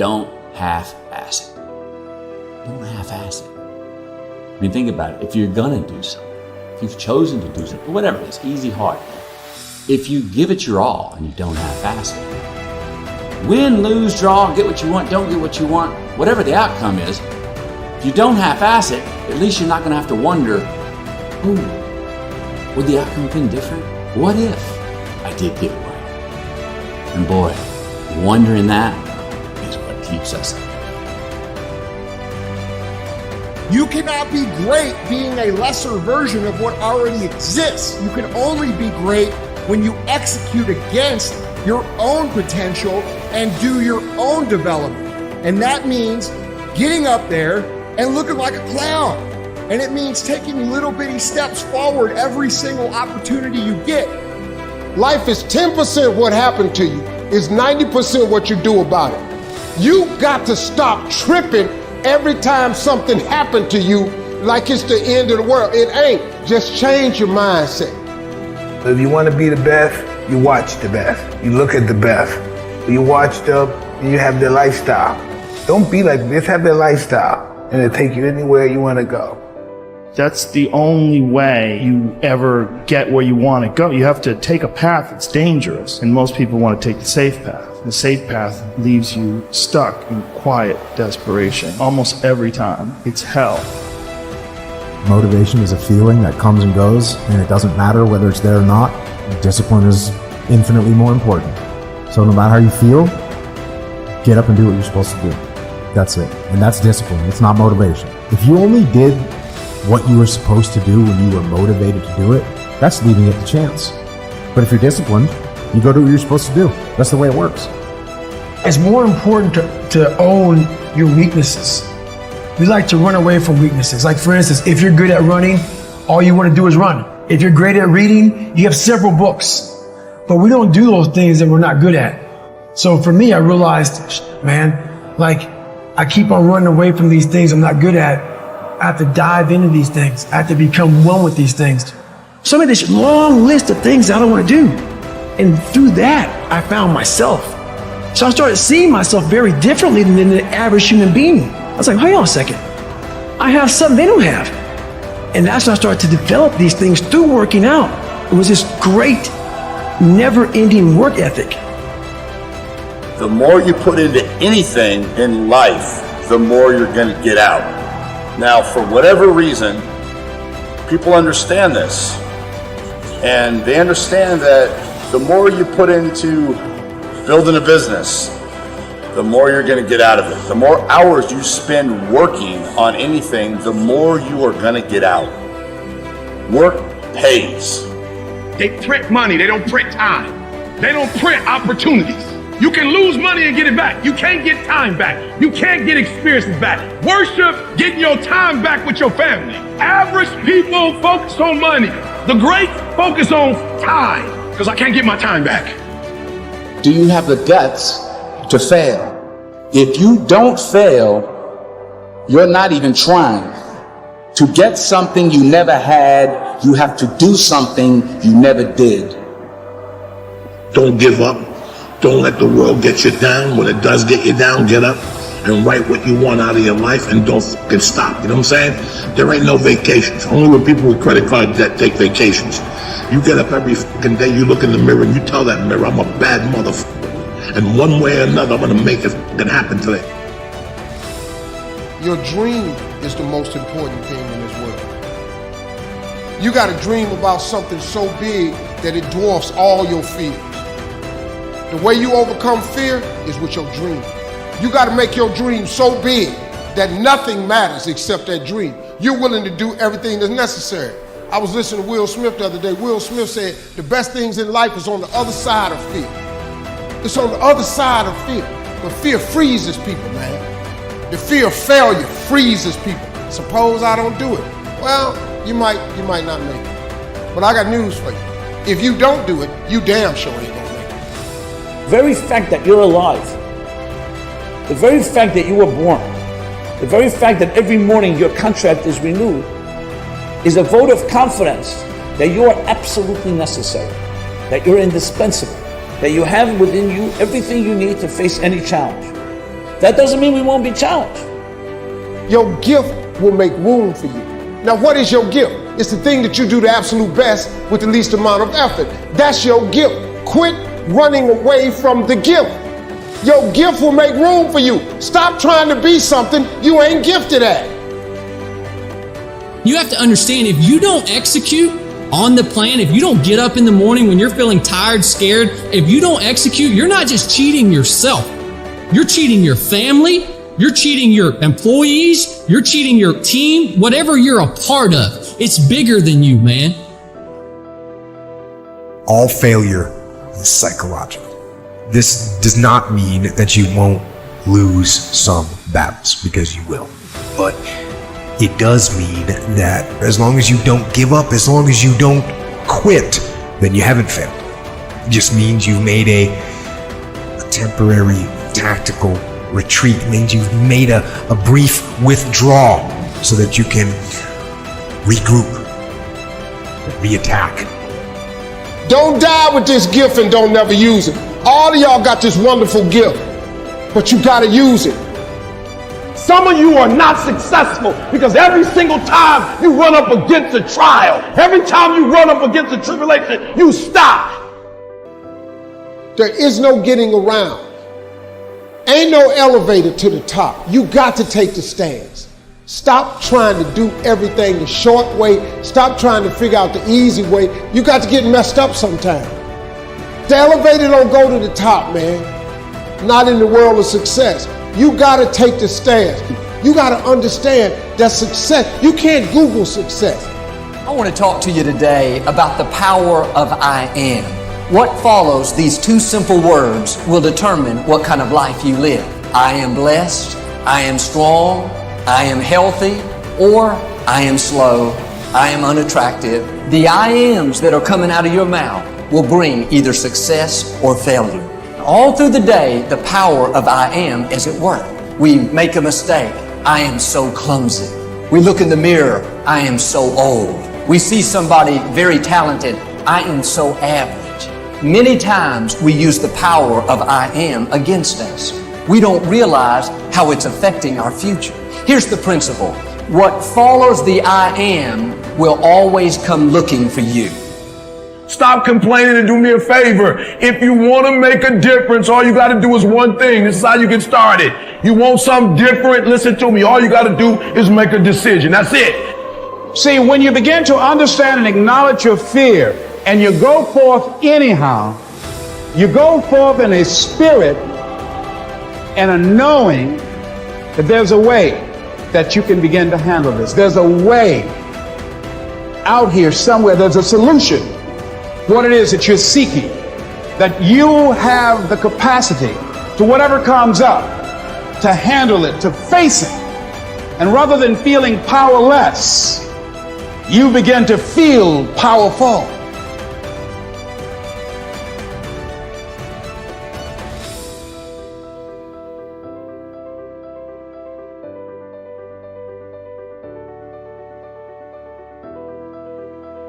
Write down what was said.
don't half-ass it. Don't half-ass it. I mean, think about it. If you're gonna do something, if you've chosen to do something, whatever it is, easy, hard, if you give it your all and you don't half-ass it, win, lose, draw, get what you want, don't get what you want, whatever the outcome is, if you don't half-ass it, at least you're not gonna have to wonder, would the outcome have been different? What if I did get it right? And boy, wondering that is what keeps us up. You cannot be great being a lesser version of what already exists. You can only be great when you execute against your own potential and do your own development. And that means getting up there and looking like a clown. And it means taking little bitty steps forward every single opportunity you get. Life is 10% what happened to you, is 90% what you do about it. You got to stop tripping every time something happened to you like it's the end of the world. It ain't. Just change your mindset. If you want to be the best, you watch the best. You look at the best. You watch them, and you have their lifestyle. Don't be like this, have their lifestyle, and it'll take you anywhere you want to go. That's the only way you ever get where you want to go. You have to take a path that's dangerous, and most people want to take the safe path. The safe path leaves you stuck in quiet desperation almost every time. It's hell. Motivation is a feeling that comes and goes, and it doesn't matter whether it's there or not. Discipline is infinitely more important. So no matter how you feel, get up and do what you're supposed to do. That's it. And that's discipline. It's not motivation. If you only did what you were supposed to do when you were motivated to do it, that's leaving it to chance. But if you're disciplined, you go do what you're supposed to do. That's the way it works. It's more important to own your weaknesses. We like to run away from weaknesses. Like for instance, if you're good at running, all you want to do is run. If you're great at reading, you have several books. But we don't do those things that we're not good at. So for me, I realized, man, like I keep on running away from these things I'm not good at. I have to dive into these things. I have to become one with these things. So I made this long list of things I don't want to do. And through that, I found myself. So I started seeing myself very differently than the average human being. I was like, hold on a second. I have something they don't have. And that's when I started to develop these things through working out. It was this great, never-ending work ethic. The more you put into anything in life, the more you're going to get out. Now, for whatever reason, people understand this. And they understand that the more you put into building a business, the more you're going to get out of it. The more hours you spend working on anything, the more you are going to get out. Work pays. They print money, they don't print time. They don't print opportunities. You can lose money and get it back. You can't get time back. You can't get experiences back. Worship getting your time back with your family. Average people focus on money. The great focus on time, because I can't get my time back. Do you have the guts to fail? If you don't fail, you're not even trying. To get something you never had, you have to do something you never did. Don't give up. Don't let the world get you down. When it does get you down, get up and write what you want out of your life and don't fucking stop. You know what I'm saying? There ain't no vacations. Only with people with credit card debt take vacations. You get up every fucking day, you look in the mirror and you tell that mirror, I'm a bad motherfucker. And one way or another, I'm gonna make it fucking happen today. Your dream is the most important thing in this world. You gotta dream about something so big that it dwarfs all your fears. The way you overcome fear is with your dream. You gotta make your dream so big that nothing matters except that dream. You're willing to do everything that's necessary. I was listening to Will Smith the other day. Will Smith said, the best things in life is on the other side of fear. It's on the other side of fear. But fear freezes people, man. The fear of failure freezes people. Suppose I don't do it. Well, you might not make it. But I got news for you. If you don't do it, you damn sure ain't gonna make it. The very fact that you're alive, the very fact that you were born, the very fact that every morning your contract is renewed is a vote of confidence that you are absolutely necessary, that you're indispensable, that you have within you everything you need to face any challenge. That doesn't mean we won't be challenged. Your gift will make room for you. Now, what is your gift? It's the thing that you do the absolute best with the least amount of effort. That's your gift. Quit running away from the gift. Your gift will make room for you. Stop trying to be something you ain't gifted at. You have to understand, if you don't execute on the plan, if you don't get up in the morning when you're feeling tired, scared, if you don't execute, you're not just cheating yourself. You're cheating your family, you're cheating your employees, you're cheating your team, whatever you're a part of. It's bigger than you, man. All failure is psychological. This does not mean that you won't lose some battles, because you will. But it does mean that as long as you don't give up, as long as you don't quit, then you haven't failed. It just means you've made a temporary tactical retreat. It means you've made a brief withdrawal so that you can regroup, reattack. Don't die with this gift and don't never use it. All of y'all got this wonderful gift, but you gotta use it. Some of you are not successful because every single time you run up against a trial, every time you run up against a tribulation, you stop. There is no getting around. Ain't no elevator to the top. You got to take the stairs. Stop trying to do everything the short way. Stop trying to figure out the easy way. You got to get messed up sometime. The elevator don't go to the top, man. Not in the world of success. You got to take the stairs. You got to understand that success, you can't Google success. I want to talk to you today about the power of I am. What follows these two simple words will determine what kind of life you live. I am blessed, I am strong, I am healthy, or I am slow, I am unattractive. The I ams that are coming out of your mouth will bring either success or failure. All through the day, the power of I am is at work. We make a mistake. I am so clumsy. We look in the mirror. I am so old. We see somebody very talented. I am so average. Many times we use the power of I am against us. We don't realize how it's affecting our future. Here's the principle. What follows the I am will always come looking for you. Stop complaining and do me a favor. If you want to make a difference, all you got to do is one thing. This is how you get started. You want something different? Listen to me. All you got to do is make a decision. That's it. See, when you begin to understand and acknowledge your fear and you go forth anyhow, you go forth in a spirit and a knowing that there's a way that you can begin to handle this. There's a way out here somewhere. There's a solution. What it is that you're seeking, that you have the capacity to whatever comes up, to handle it, to face it. And rather than feeling powerless, you begin to feel powerful.